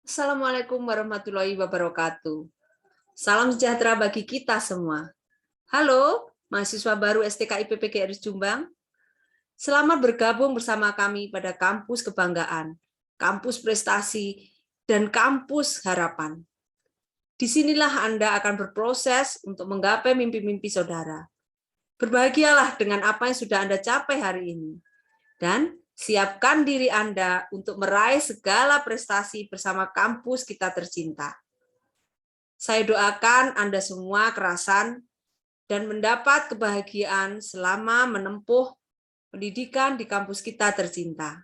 Assalamualaikum warahmatullahi wabarakatuh. Salam sejahtera bagi kita semua. Halo, mahasiswa baru STK IPB GRI Jombang. Selamat bergabung bersama kami pada Kampus Kebanggaan, Kampus Prestasi, dan Kampus Harapan. Disinilah Anda akan berproses untuk menggapai mimpi-mimpi saudara. Berbahagialah dengan apa yang sudah Anda capai hari ini. Dan siapkan diri Anda untuk meraih segala prestasi bersama kampus kita tercinta. Saya doakan Anda semua kerasan dan mendapat kebahagiaan selama menempuh pendidikan di kampus kita tercinta.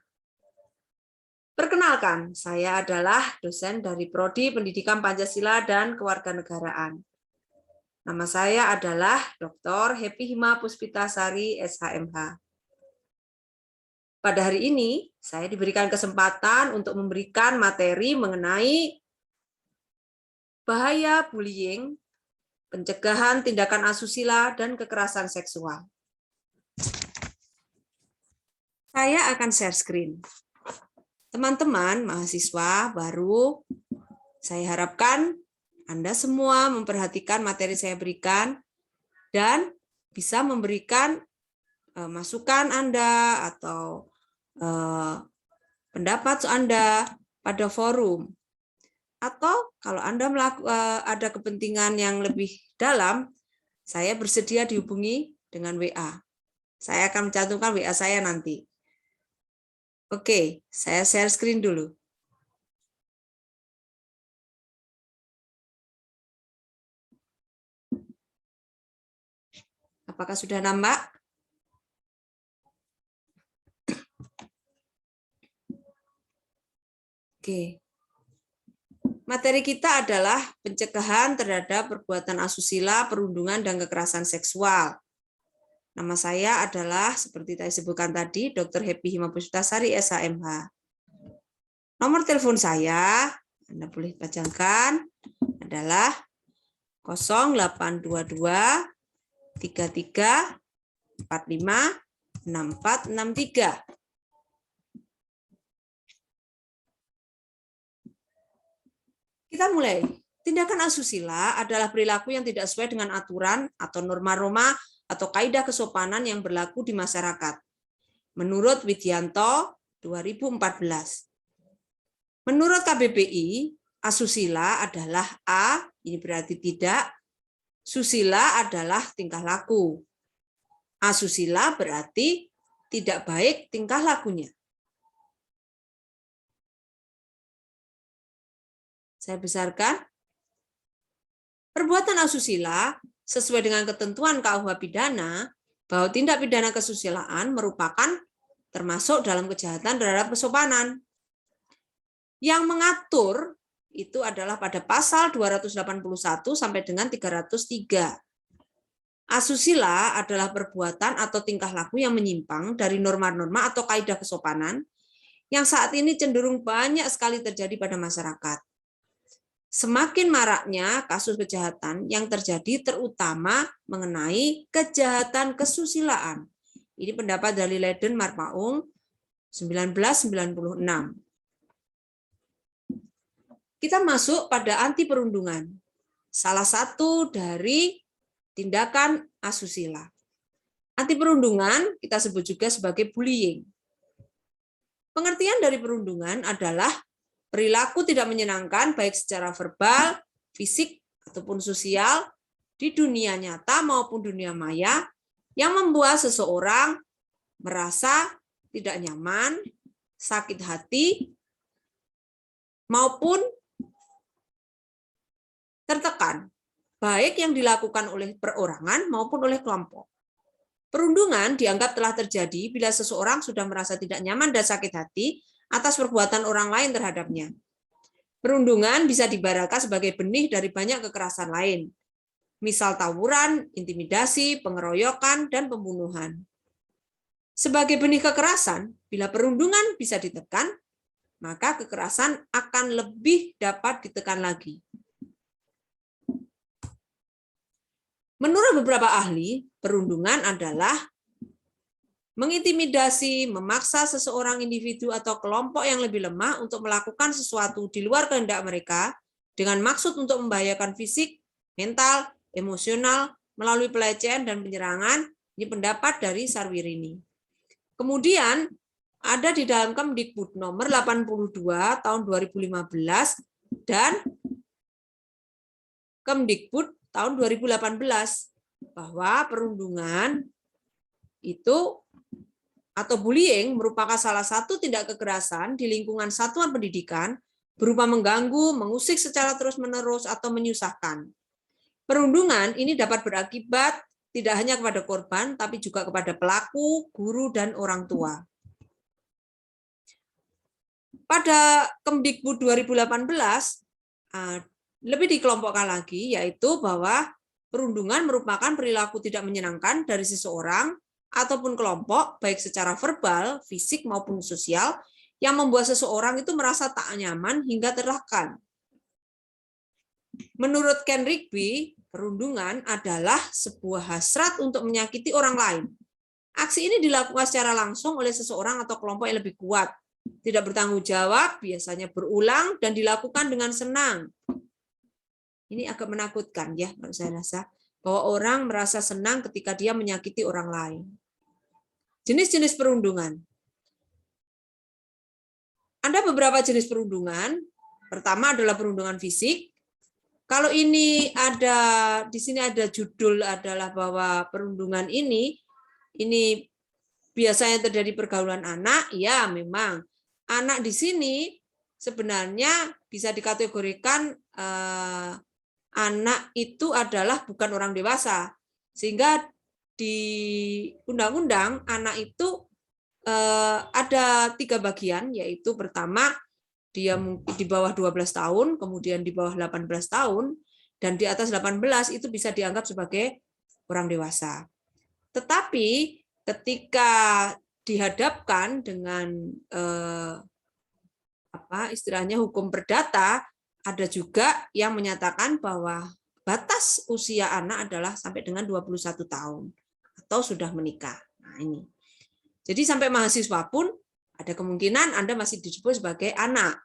Perkenalkan, saya adalah dosen dari Prodi Pendidikan Pancasila dan Kewarganegaraan. Nama saya adalah Dr. Happy Hima Puspitasari, SHMH. Pada hari ini, saya diberikan kesempatan untuk memberikan materi mengenai bahaya bullying, pencegahan tindakan asusila, dan kekerasan seksual. Saya akan share screen. Teman-teman mahasiswa baru, saya harapkan Anda semua memperhatikan materi saya berikan dan bisa memberikan masukan Anda atau pendapat Anda pada forum. Atau kalau Anda ada kepentingan yang lebih dalam, saya bersedia dihubungi dengan WA. Saya akan mencantumkan WA saya nanti. Oke, saya share screen dulu. Apakah sudah nampak? Oke. Materi kita adalah pencegahan terhadap perbuatan asusila, perundungan, dan kekerasan seksual. Nama saya adalah, seperti saya sebutkan tadi, Dr. Happy Hima Puspitasari, SHMH. Nomor telepon saya, Anda boleh pajangkan, adalah 0822 33 45 6463. Kita mulai. Tindakan asusila adalah perilaku yang tidak sesuai dengan aturan atau norma-norma atau kaidah kesopanan yang berlaku di masyarakat. Menurut Widianto 2014. Menurut KBBI, asusila adalah A, ini berarti tidak. Susila adalah tingkah laku. Asusila berarti tidak baik tingkah lakunya. Saya besarkan. Perbuatan asusila sesuai dengan ketentuan KUH pidana bahwa tindak pidana kesusilaan merupakan termasuk dalam kejahatan terhadap kesopanan. Yang mengatur itu adalah pada pasal 281 sampai dengan 303. Asusila adalah perbuatan atau tingkah laku yang menyimpang dari norma-norma atau kaidah kesopanan yang saat ini cenderung banyak sekali terjadi pada masyarakat. Semakin maraknya kasus kejahatan yang terjadi terutama mengenai kejahatan kesusilaan. Ini pendapat dari Leiden Marpaung 1996. Kita masuk pada anti perundungan. Salah satu dari tindakan asusila. Anti perundungan kita sebut juga sebagai bullying. Pengertian dari perundungan adalah perilaku tidak menyenangkan baik secara verbal, fisik, ataupun sosial di dunia nyata maupun dunia maya yang membuat seseorang merasa tidak nyaman, sakit hati, maupun tertekan, baik yang dilakukan oleh perorangan maupun oleh kelompok. Perundungan dianggap telah terjadi bila seseorang sudah merasa tidak nyaman dan sakit hati atas perbuatan orang lain terhadapnya. Perundungan bisa diibaratkan sebagai benih dari banyak kekerasan lain, misal tawuran, intimidasi, pengeroyokan, dan pembunuhan. Sebagai benih kekerasan, bila perundungan bisa ditekan, maka kekerasan akan lebih dapat ditekan lagi. Menurut beberapa ahli, perundungan adalah mengintimidasi, memaksa seseorang individu atau kelompok yang lebih lemah untuk melakukan sesuatu di luar kehendak mereka dengan maksud untuk membahayakan fisik, mental, emosional, melalui pelecehan dan penyerangan. Ini pendapat dari Sarwirini. Kemudian ada di dalam Kemdikbud nomor 82 tahun 2015 dan Kemdikbud tahun 2018 bahwa perundungan itu atau bullying merupakan salah satu tindak kekerasan di lingkungan satuan pendidikan berupa mengganggu, mengusik secara terus-menerus, atau menyusahkan. Perundungan ini dapat berakibat tidak hanya kepada korban, tapi juga kepada pelaku, guru, dan orang tua. Pada Kemdikbud 2018, lebih dikelompokkan lagi, yaitu bahwa perundungan merupakan perilaku tidak menyenangkan dari seseorang ataupun kelompok, baik secara verbal, fisik, maupun sosial, yang membuat seseorang itu merasa tak nyaman hingga tertekan. Menurut Ken Rigby, perundungan adalah sebuah hasrat untuk menyakiti orang lain. Aksi ini dilakukan secara langsung oleh seseorang atau kelompok yang lebih kuat, tidak bertanggung jawab, biasanya berulang, dan dilakukan dengan senang. Ini agak menakutkan ya, kalau saya rasa, bahwa orang merasa senang ketika dia menyakiti orang lain. Jenis-jenis perundungan. Ada beberapa jenis perundungan. Pertama adalah perundungan fisik. Kalau ini ada di sini ada judul adalah bahwa perundungan ini biasanya terjadi pergaulan anak, ya memang. Anak di sini sebenarnya bisa dikategorikan anak itu adalah bukan orang dewasa. Sehingga di undang-undang anak itu ada 3 bagian, yaitu pertama dia mungkin di bawah 12 tahun, kemudian di bawah 18 tahun, dan di atas 18 itu bisa dianggap sebagai orang dewasa. Tetapi ketika dihadapkan dengan istilahnya hukum perdata, ada juga yang menyatakan bahwa batas usia anak adalah sampai dengan 21 tahun atau sudah menikah. Nah, ini. Jadi sampai mahasiswa pun ada kemungkinan Anda masih disebut sebagai anak.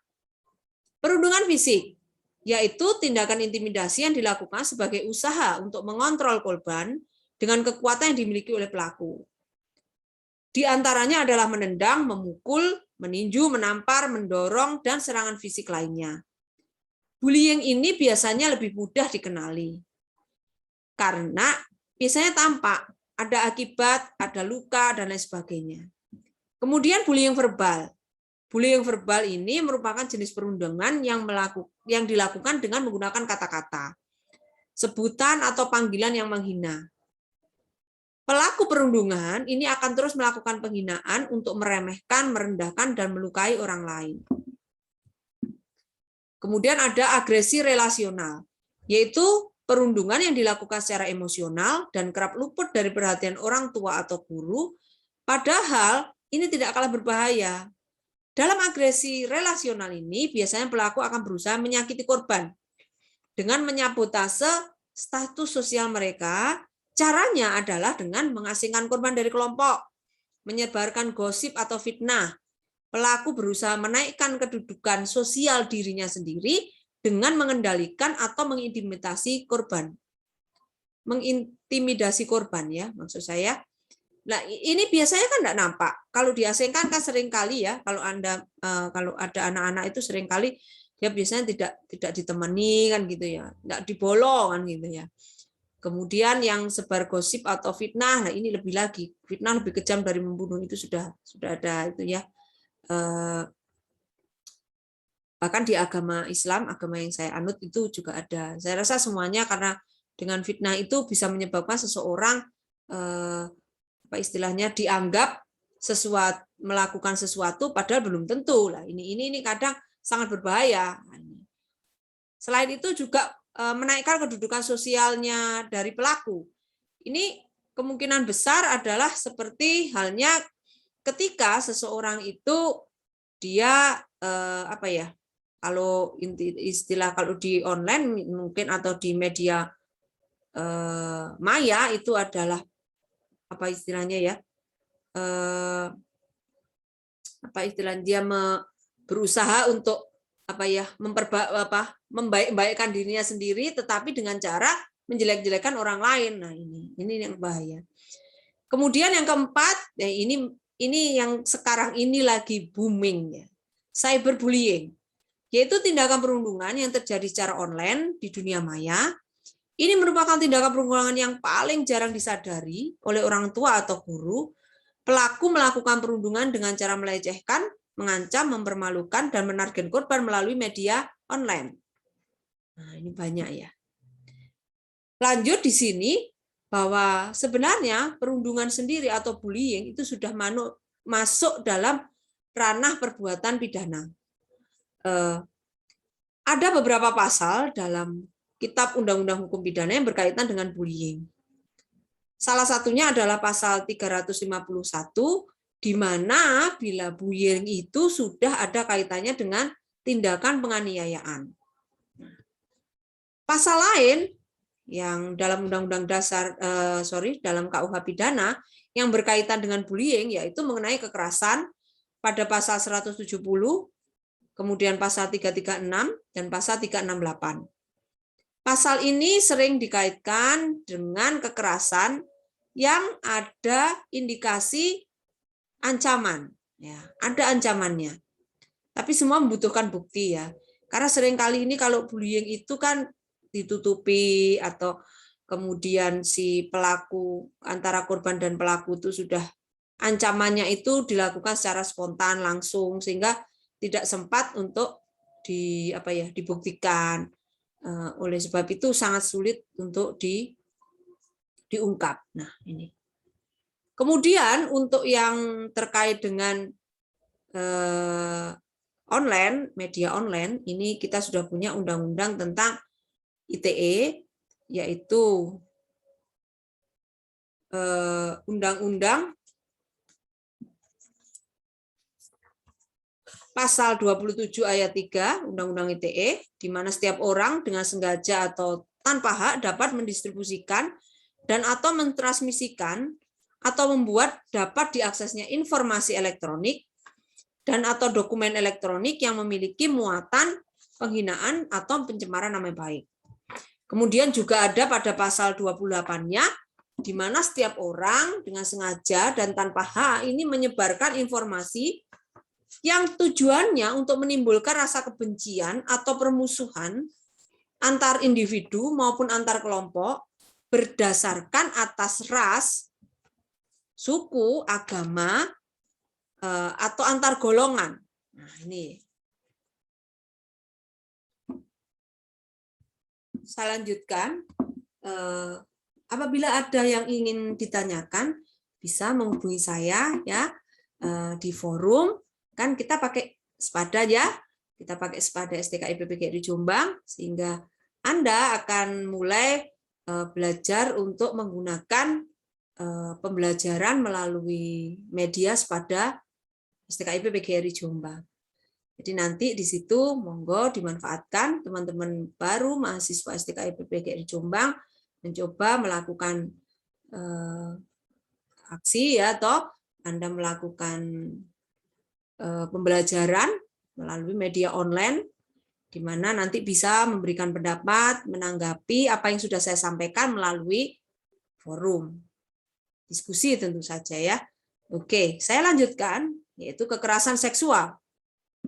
Perundungan fisik, yaitu tindakan intimidasi yang dilakukan sebagai usaha untuk mengontrol korban dengan kekuatan yang dimiliki oleh pelaku. Di antaranya adalah menendang, memukul, meninju, menampar, mendorong, dan serangan fisik lainnya. Bullying ini biasanya lebih mudah dikenali, karena biasanya tampak, ada akibat, ada luka, dan lain sebagainya. Kemudian bullying verbal. Bullying verbal ini merupakan jenis perundungan yang dilakukan dengan menggunakan kata-kata, sebutan atau panggilan yang menghina. Pelaku perundungan ini akan terus melakukan penghinaan untuk meremehkan, merendahkan, dan melukai orang lain. Kemudian ada agresi relasional, yaitu perundungan yang dilakukan secara emosional dan kerap luput dari perhatian orang tua atau guru, padahal ini tidak kalah berbahaya. Dalam agresi relasional ini, biasanya pelaku akan berusaha menyakiti korban dengan menyabotase status sosial mereka. Caranya adalah dengan mengasingkan korban dari kelompok, menyebarkan gosip atau fitnah. Pelaku berusaha menaikkan kedudukan sosial dirinya sendiri dengan mengendalikan atau mengintimidasi korban. Mengintimidasi korban ya, maksud saya. Nah, ini biasanya kan tidak nampak. Kalau diasingkan kan sering kali ya, kalau ada anak-anak itu sering kali dia biasanya tidak ditemani kan gitu ya, tidak dibolong kan gitu ya. Kemudian yang sebar gosip atau fitnah, nah ini lebih lagi, fitnah lebih kejam dari membunuh, itu sudah ada itu ya. Bahkan di agama Islam, agama yang saya anut itu juga ada. Saya rasa semuanya, karena dengan fitnah itu bisa menyebabkan seseorang istilahnya dianggap melakukan sesuatu padahal belum tentu. Lah ini kadang sangat berbahaya. Selain itu juga menaikkan kedudukan sosialnya dari pelaku. Ini kemungkinan besar adalah seperti halnya ketika seseorang itu dia kalau di online mungkin atau di media maya itu adalah istilahnya ya, apa istilahnya, dia berusaha untuk membaik-baikkan dirinya sendiri, tetapi dengan cara menjelek-jelekan orang lain. Nah, ini yang bahaya. Kemudian yang keempat, ya ini yang sekarang ini lagi booming ya, cyberbullying, yaitu tindakan perundungan yang terjadi secara online di dunia maya. Ini merupakan tindakan perundungan yang paling jarang disadari oleh orang tua atau guru. Pelaku melakukan perundungan dengan cara melecehkan, mengancam, mempermalukan, dan menargetkan korban melalui media online. Nah, ini banyak ya. Lanjut di sini, bahwa sebenarnya perundungan sendiri atau bullying itu sudah masuk dalam ranah perbuatan pidana. Ada beberapa pasal dalam Kitab Undang-Undang Hukum Pidana yang berkaitan dengan bullying. Salah satunya adalah pasal 351, di mana bila bullying itu sudah ada kaitannya dengan tindakan penganiayaan. Pasal lain yang dalam Undang-Undang Dasar, dalam KUH Pidana yang berkaitan dengan bullying, yaitu mengenai kekerasan pada pasal 170, kemudian pasal 336 dan pasal 368. Pasal ini sering dikaitkan dengan kekerasan yang ada indikasi ancaman, ya, ada ancamannya. Tapi semua membutuhkan bukti ya, karena sering kali ini kalau bullying itu kan ditutupi atau kemudian si pelaku antara korban dan pelaku itu sudah ancamannya itu dilakukan secara spontan langsung sehingga tidak sempat untuk dibuktikan. Oleh sebab itu sangat sulit untuk diungkap. Nah, ini. Kemudian untuk yang terkait dengan online, media online, ini kita sudah punya undang-undang tentang ITE, yaitu Undang-Undang Pasal 27 ayat 3 Undang-Undang ITE, di mana setiap orang dengan sengaja atau tanpa hak dapat mendistribusikan dan atau mentransmisikan atau membuat dapat diaksesnya informasi elektronik dan atau dokumen elektronik yang memiliki muatan penghinaan atau pencemaran nama baik. Kemudian juga ada pada pasal 28-nya, di mana setiap orang dengan sengaja dan tanpa hak ini menyebarkan informasi yang tujuannya untuk menimbulkan rasa kebencian atau permusuhan antar individu maupun antar kelompok berdasarkan atas ras, suku, agama, atau antar golongan. Nah, ini. Saya lanjutkan. Apabila ada yang ingin ditanyakan, bisa menghubungi saya ya di forum. Kan kita pakai Spada ya, kita pakai Spada STK IPP Jombang, sehingga Anda akan mulai belajar untuk menggunakan pembelajaran melalui media Spada STK IPP Jombang. Jadi nanti di situ monggo dimanfaatkan teman-teman baru mahasiswa STK IPP Jombang mencoba melakukan aksi ya, atau Anda melakukan pembelajaran melalui media online, di mana nanti bisa memberikan pendapat, menanggapi apa yang sudah saya sampaikan melalui forum. Diskusi tentu saja ya. Oke, saya lanjutkan, yaitu kekerasan seksual.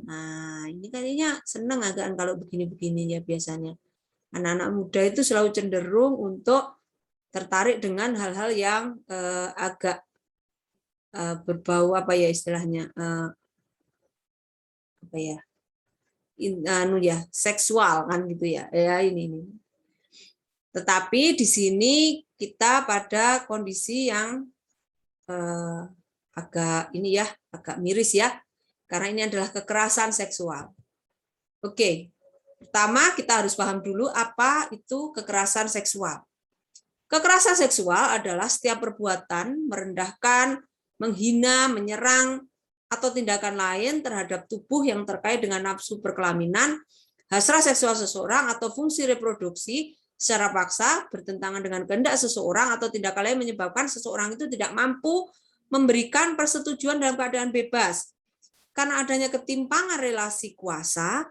Nah, ini kayaknya senang agak kalau begini-begini ya biasanya. Anak-anak muda itu selalu cenderung untuk tertarik dengan hal-hal yang agak berbau istilahnya seksual kan gitu ya. Ini. Tetapi di sini kita pada kondisi yang agak miris ya, karena ini adalah kekerasan seksual. Oke, pertama kita harus paham dulu apa itu kekerasan seksual. Kekerasan seksual adalah setiap perbuatan merendahkan, menghina, menyerang, atau tindakan lain terhadap tubuh yang terkait dengan nafsu perkelaminan, hasrat seksual seseorang, atau fungsi reproduksi secara paksa, bertentangan dengan kehendak seseorang, atau tindakan lain menyebabkan seseorang itu tidak mampu memberikan persetujuan dalam keadaan bebas karena adanya ketimpangan relasi kuasa,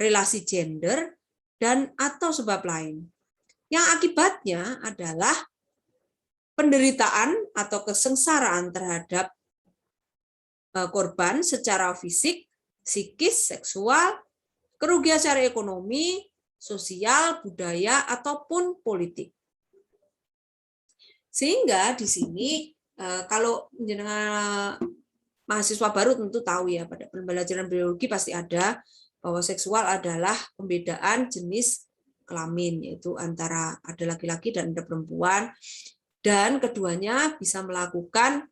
relasi gender, dan atau sebab lain. Yang akibatnya adalah penderitaan atau kesengsaraan terhadap korban secara fisik, psikis, seksual, kerugian secara ekonomi, sosial, budaya, ataupun politik. Sehingga di sini kalau mahasiswa baru tentu tahu ya, pada pembelajaran biologi pasti ada bahwa seksual adalah pembedaan jenis kelamin, yaitu antara ada laki-laki dan ada perempuan, dan keduanya bisa melakukan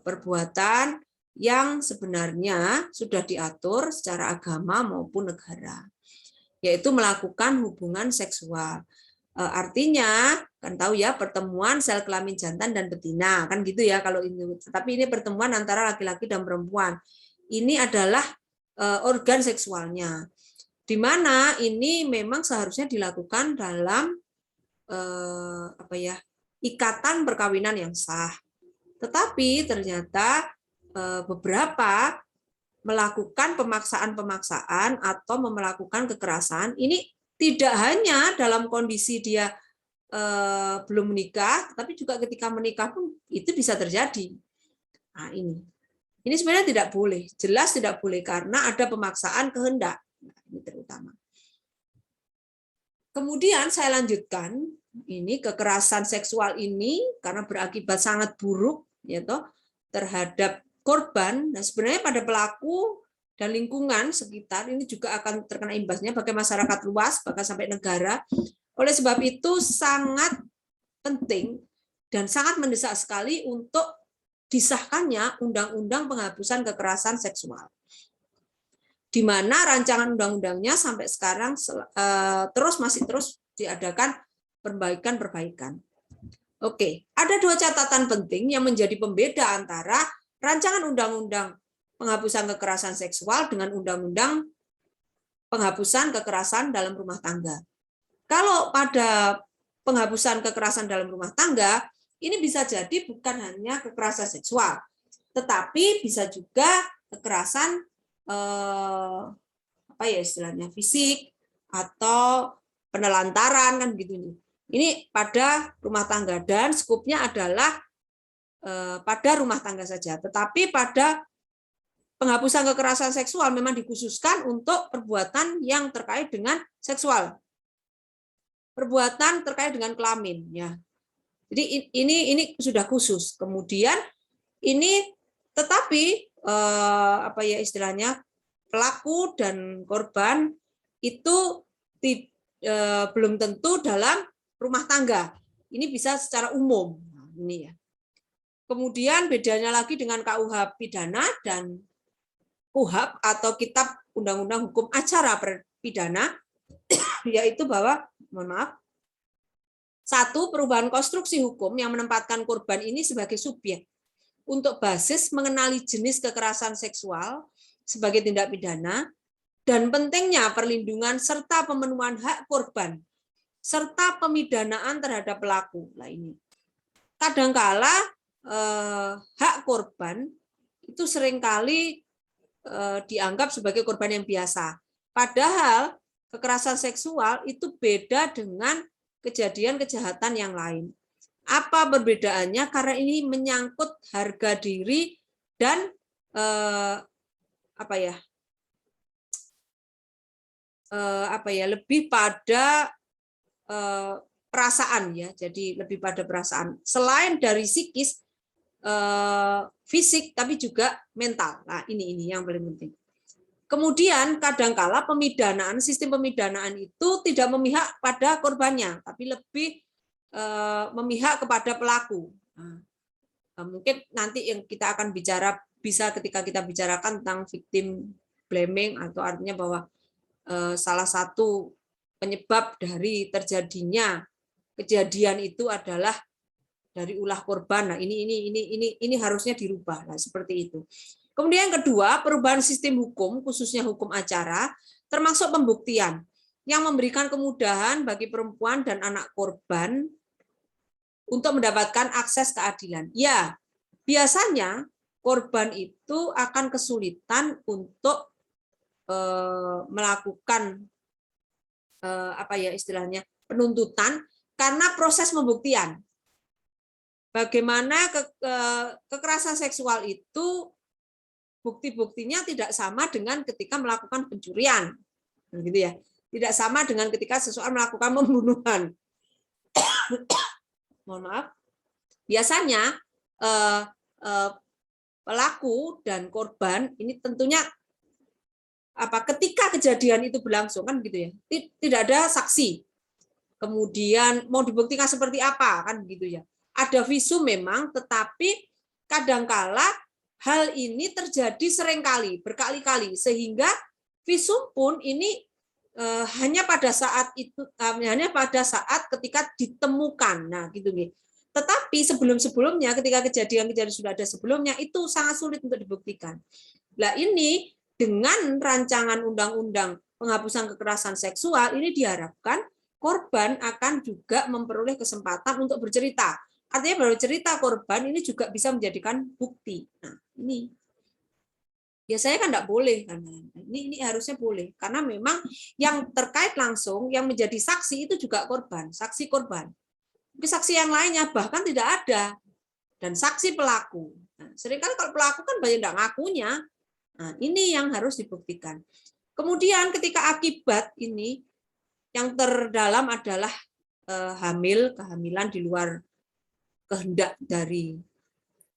perbuatan yang sebenarnya sudah diatur secara agama maupun negara, yaitu melakukan hubungan seksual. Artinya kan tahu ya, pertemuan sel kelamin jantan dan betina kan gitu ya kalau ini. Tapi ini pertemuan antara laki-laki dan perempuan. Ini adalah organ seksualnya, di mana ini memang seharusnya dilakukan dalam ikatan perkawinan yang sah. Tetapi ternyata beberapa melakukan pemaksaan-pemaksaan atau melakukan kekerasan ini tidak hanya dalam kondisi dia belum menikah, tapi juga ketika menikah pun itu bisa terjadi. Nah, ini sebenarnya tidak boleh, jelas tidak boleh karena ada pemaksaan kehendak. Nah, ini terutama. Kemudian saya lanjutkan, ini kekerasan seksual ini karena berakibat sangat buruk ya toh terhadap korban. Nah, sebenarnya pada pelaku dan lingkungan sekitar ini juga akan terkena imbasnya bagi masyarakat luas bahkan sampai negara. Oleh sebab itu sangat penting dan sangat mendesak sekali untuk disahkannya Undang-Undang Penghapusan Kekerasan Seksual, di mana rancangan undang-undangnya sampai sekarang masih terus diadakan perbaikan-perbaikan. Oke, ada dua catatan penting yang menjadi pembeda antara rancangan undang-undang penghapusan kekerasan seksual dengan undang-undang penghapusan kekerasan dalam rumah tangga. Kalau pada penghapusan kekerasan dalam rumah tangga, ini bisa jadi bukan hanya kekerasan seksual, tetapi bisa juga kekerasan istilahnya fisik atau penelantaran kan gitu nih. Ini pada rumah tangga dan skupnya adalah pada rumah tangga saja. Tetapi pada penghapusan kekerasan seksual memang dikhususkan untuk perbuatan yang terkait dengan seksual, perbuatan terkait dengan kelamin ya. Jadi ini sudah khusus. Kemudian ini tetapi istilahnya pelaku dan korban itu belum tentu dalam rumah tangga. Ini bisa secara umum. Nah, ini ya. Kemudian bedanya lagi dengan KUH pidana dan KUHAP atau Kitab Undang-Undang Hukum Acara Pidana, yaitu bahwa, satu, perubahan konstruksi hukum yang menempatkan korban ini sebagai subjek untuk basis mengenali jenis kekerasan seksual sebagai tindak pidana, dan pentingnya perlindungan serta pemenuhan hak korban, serta pemidanaan terhadap pelaku. Nah, ini kadangkala hak korban itu seringkali dianggap sebagai korban yang biasa. Padahal kekerasan seksual itu beda dengan kejadian kejahatan yang lain. Apa perbedaannya? Karena ini menyangkut harga diri dan lebih pada perasaan ya. Jadi lebih pada perasaan. Selain dari psikis, fisik, tapi juga mental. Nah, ini yang paling penting. Kemudian kadangkala sistem pemidanaan itu tidak memihak pada korbannya, tapi lebih memihak kepada pelaku. Nah, mungkin nanti yang kita akan bicara bisa ketika kita bicarakan tentang victim blaming, atau artinya bahwa salah satu penyebab dari terjadinya kejadian itu adalah dari ulah korban. Nah, ini harusnya dirubah. Nah, seperti itu. Kemudian yang kedua, perubahan sistem hukum, khususnya hukum acara, termasuk pembuktian, yang memberikan kemudahan bagi perempuan dan anak korban untuk mendapatkan akses keadilan. Ya, biasanya korban itu akan kesulitan untuk melakukan apa ya istilahnya penuntutan karena proses pembuktian. Bagaimana kekerasan seksual itu bukti-buktinya tidak sama dengan ketika melakukan pencurian, gitu ya. Tidak sama dengan ketika seseorang melakukan pembunuhan. Mohon maaf. Biasanya pelaku dan korban ini tentunya ketika kejadian itu berlangsung kan gitu ya, tidak ada saksi. Kemudian mau dibuktikan seperti apa kan gitu ya. Ada visum memang, tetapi kadangkala hal ini terjadi seringkali, berkali-kali, sehingga visum pun ini hanya pada saat ketika ditemukan. Nah, gitu nih. Tetapi sebelum-sebelumnya ketika kejadian-kejadian sudah ada sebelumnya itu sangat sulit untuk dibuktikan. Nah, ini dengan rancangan undang-undang penghapusan kekerasan seksual ini diharapkan korban akan juga memperoleh kesempatan untuk bercerita. Artinya baru cerita korban ini juga bisa menjadikan bukti. Nah, ini biasanya kan enggak boleh kan. Ini harusnya boleh karena memang yang terkait langsung yang menjadi saksi itu juga korban, saksi korban. Tapi saksi yang lainnya bahkan tidak ada dan saksi pelaku. Nah, seringkali kalau pelaku kan banyak enggak ngakunya. Nah, ini yang harus dibuktikan. Kemudian ketika akibat ini yang terdalam adalah kehamilan di luar kehendak dari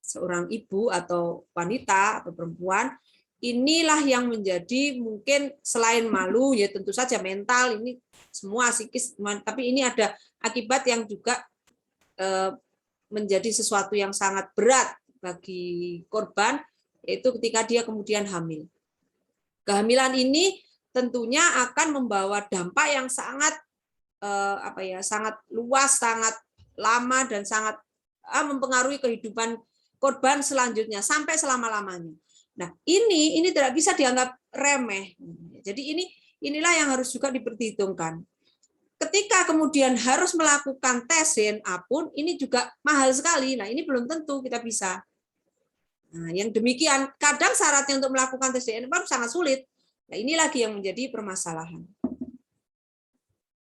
seorang ibu atau wanita atau perempuan, inilah yang menjadi mungkin selain malu ya tentu saja mental ini semua psikis, tapi ini ada akibat yang juga menjadi sesuatu yang sangat berat bagi korban, yaitu ketika dia kemudian hamil. Kehamilan ini tentunya akan membawa dampak yang sangat sangat luas, sangat lama dan sangat mempengaruhi kehidupan korban selanjutnya sampai selama-lamanya. Nah, ini tidak bisa dianggap remeh. Jadi inilah yang harus juga diperhitungkan. Ketika kemudian harus melakukan tes DNA pun ini juga mahal sekali. Nah, ini belum tentu kita bisa. Nah, yang demikian kadang syaratnya untuk melakukan tes DNA sangat sulit. Nah, ini lagi yang menjadi permasalahan.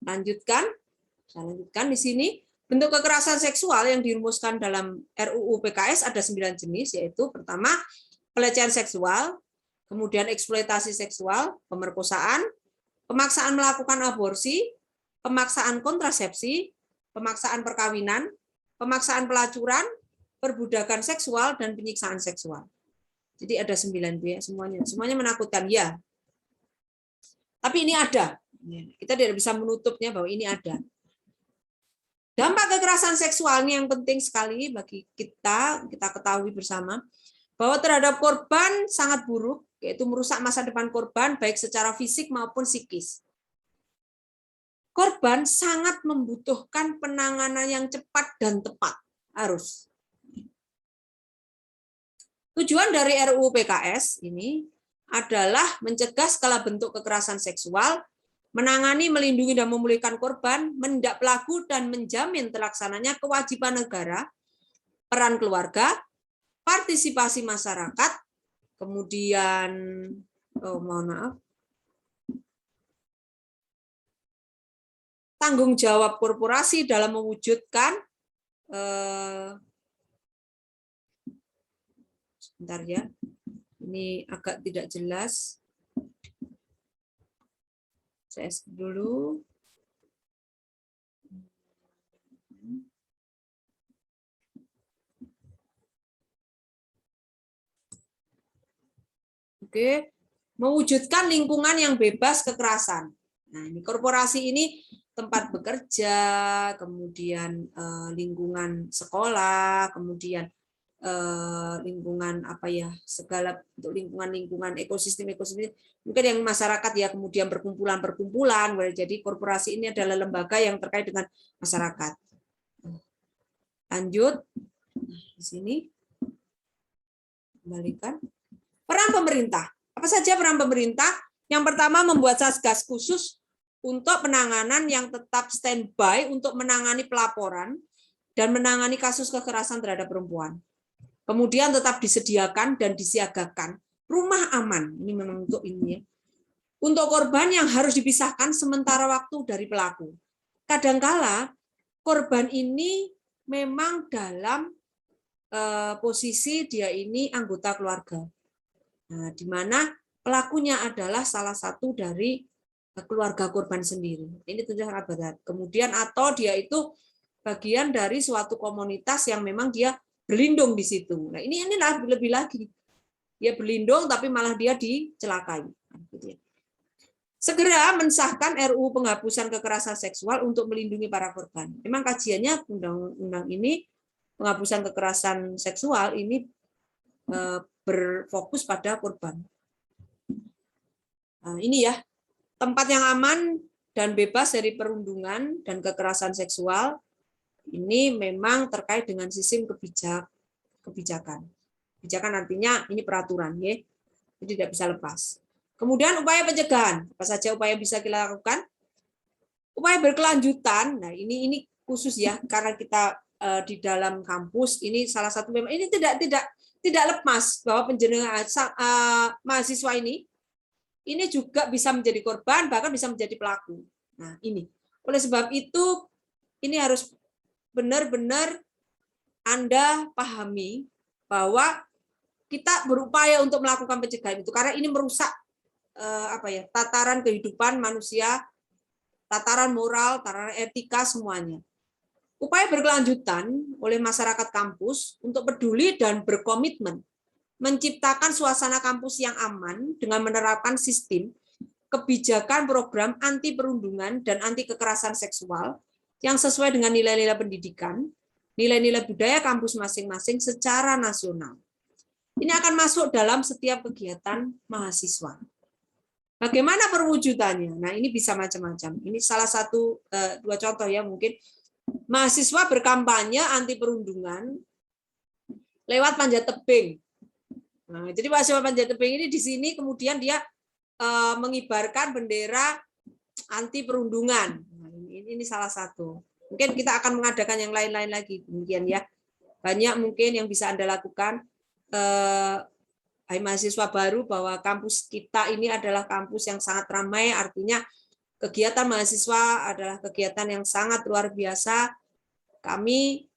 Saya lanjutkan di sini. Bentuk kekerasan seksual yang dirumuskan dalam RUU PKS ada 9 jenis, yaitu pertama pelecehan seksual, kemudian eksploitasi seksual, pemerkosaan, pemaksaan melakukan aborsi, pemaksaan kontrasepsi, pemaksaan perkawinan, pemaksaan pelacuran, perbudakan seksual, dan penyiksaan seksual. Jadi ada 9 ya, semuanya menakutkan ya. Tapi ini ada. Kita tidak bisa menutupnya bahwa ini ada. Dampak kekerasan seksual ini yang penting sekali bagi kita ketahui bersama bahwa terhadap korban sangat buruk, yaitu merusak masa depan korban baik secara fisik maupun psikis. Korban sangat membutuhkan penanganan yang cepat dan tepat, harus. Tujuan dari RUU PKS ini adalah mencegah segala bentuk kekerasan seksual, menangani, melindungi, dan memulihkan korban, menindak pelaku, dan menjamin terlaksananya kewajiban negara, peran keluarga, partisipasi masyarakat, kemudian tanggung jawab korporasi dalam mewujudkan sebentar ya, ini agak tidak jelas. Saya skip dulu. Oke, mewujudkan lingkungan yang bebas kekerasan. Nah, ini korporasi ini tempat bekerja, kemudian lingkungan sekolah, kemudian lingkungan segala untuk lingkungan ekosistem mungkin yang masyarakat ya, kemudian perkumpulan. Jadi korporasi ini adalah lembaga yang terkait dengan masyarakat. Lanjut di sini, kembalikan peran pemerintah. Apa saja peran pemerintah? Yang pertama, membuat satgas khusus untuk penanganan yang tetap standby untuk menangani pelaporan dan menangani kasus kekerasan terhadap perempuan. Kemudian tetap disediakan dan disiagakan rumah aman. Ini memang untuk ini ya. Untuk korban yang harus dipisahkan sementara waktu dari pelaku. Kadangkala korban ini memang dalam posisi dia ini anggota keluarga. Nah, di mana pelakunya adalah salah satu dari keluarga korban sendiri. Ini tentu sangat berat. Kemudian atau dia itu bagian dari suatu komunitas yang memang dia berlindung di situ. Nah, ini lebih lagi. Dia berlindung tapi malah dia dicelakai. Segera mensahkan RUU penghapusan kekerasan seksual untuk melindungi para korban. Memang kajiannya undang-undang ini penghapusan kekerasan seksual ini berfokus pada korban. Nah, ini ya, tempat yang aman dan bebas dari perundungan dan kekerasan seksual ini memang terkait dengan sistem kebijakan. Kebijakan artinya ini peraturan, ya, jadi tidak bisa lepas. Kemudian upaya pencegahan, apa saja upaya bisa kita lakukan? Upaya berkelanjutan, nah ini khusus ya, karena kita di dalam kampus ini salah satu memang ini tidak lepas bahwa penjenengan mahasiswa ini juga bisa menjadi korban, bahkan bisa menjadi pelaku. Nah ini, oleh sebab itu ini harus benar-benar Anda pahami bahwa kita berupaya untuk melakukan pencegahan itu karena ini merusak tataran kehidupan manusia, tataran moral, tataran etika semuanya. Upaya berkelanjutan oleh masyarakat kampus untuk peduli dan berkomitmen menciptakan suasana kampus yang aman dengan menerapkan sistem kebijakan program anti perundungan dan anti kekerasan seksual yang sesuai dengan nilai-nilai pendidikan, nilai-nilai budaya kampus masing-masing secara nasional. Ini akan masuk dalam setiap kegiatan mahasiswa. Bagaimana perwujudannya? Nah, ini bisa macam-macam. Ini salah satu dua contoh ya mungkin. Mahasiswa berkampanye anti perundungan lewat panjat tebing. Nah, jadi mahasiswa panjat tebing ini di sini kemudian dia mengibarkan bendera anti perundungan. Nah, ini salah satu. Mungkin kita akan mengadakan yang lain-lain lagi, demikian ya. Banyak mungkin yang bisa Anda lakukan. Hai mahasiswa baru, bahwa kampus kita ini adalah kampus yang sangat ramai, artinya kegiatan mahasiswa adalah kegiatan yang sangat luar biasa. Kami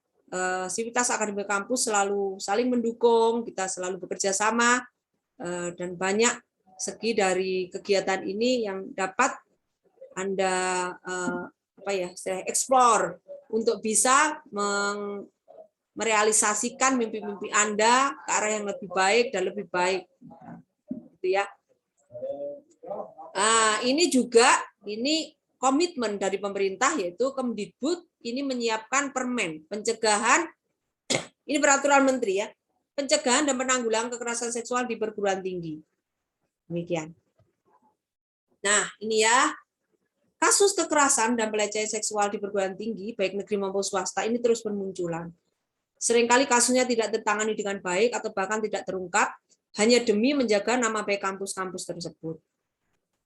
Sivitas Akademik Kampus selalu saling mendukung, kita selalu bekerja sama, dan banyak segi dari kegiatan ini yang dapat Anda explore untuk bisa merealisasikan mimpi-mimpi Anda ke arah yang lebih baik dan lebih baik, gitu ya. Ini juga komitmen dari pemerintah, yaitu Kemdikbud ini menyiapkan permen pencegahan, ini peraturan menteri ya, pencegahan dan penanggulangan kekerasan seksual di perguruan tinggi. Demikian. Nah, ini ya, kasus kekerasan dan pelecehan seksual di perguruan tinggi, baik negeri maupun swasta, ini terus bermunculan. Seringkali kasusnya tidak tertangani dengan baik atau bahkan tidak terungkap, hanya demi menjaga nama baik kampus-kampus tersebut.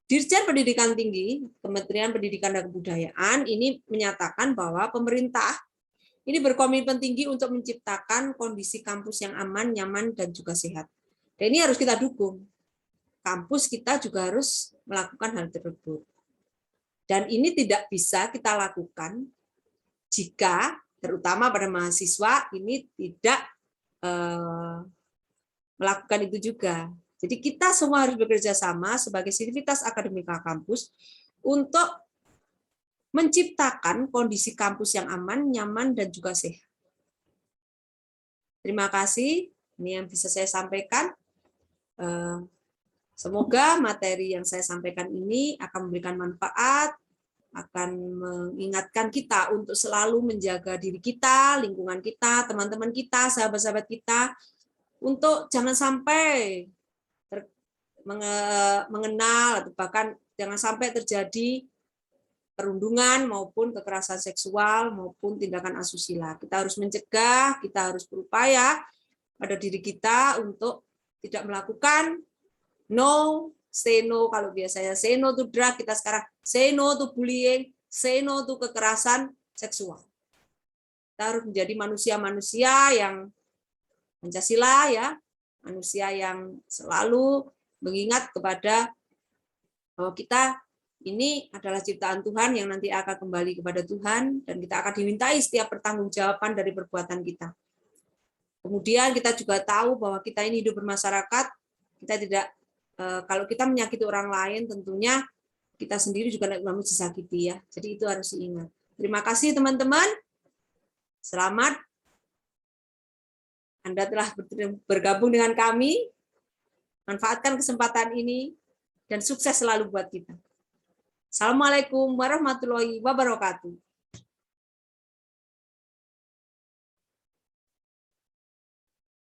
Dirjen Pendidikan Tinggi, Kementerian Pendidikan dan Kebudayaan ini menyatakan bahwa pemerintah ini berkomitmen tinggi untuk menciptakan kondisi kampus yang aman, nyaman, dan juga sehat. Dan ini harus kita dukung. Kampus kita juga harus melakukan hal tersebut. Dan ini tidak bisa kita lakukan jika, terutama pada mahasiswa, ini tidak melakukan itu juga. Jadi kita semua harus bekerja sama sebagai Sivitas Akademika Kampus untuk menciptakan kondisi kampus yang aman, nyaman, dan juga sehat. Terima kasih. Ini yang bisa saya sampaikan. Semoga materi yang saya sampaikan ini akan memberikan manfaat, akan mengingatkan kita untuk selalu menjaga diri kita, lingkungan kita, teman-teman kita, sahabat-sahabat kita, untuk jangan sampai mengenal atau bahkan jangan sampai terjadi perundungan maupun kekerasan seksual maupun tindakan asusila. Kita harus mencegah, kita harus berupaya pada diri kita untuk tidak melakukan say no, kalau biasanya say no to drug, kita sekarang say no to bullying, say no to kekerasan seksual. Kita harus menjadi manusia-manusia yang Pancasila ya, manusia yang selalu mengingat kepada bahwa kita ini adalah ciptaan Tuhan yang nanti akan kembali kepada Tuhan, dan kita akan dimintai setiap pertanggungjawaban dari perbuatan kita. Kemudian kita juga tahu bahwa kita ini hidup bermasyarakat, kita tidak, kalau kita menyakiti orang lain tentunya kita sendiri juga tidak mau disakiti ya. Jadi itu harus diingat. Terima kasih teman-teman. Selamat. Anda telah bergabung dengan kami. Manfaatkan kesempatan ini dan sukses selalu buat kita. Assalamualaikum warahmatullahi wabarakatuh.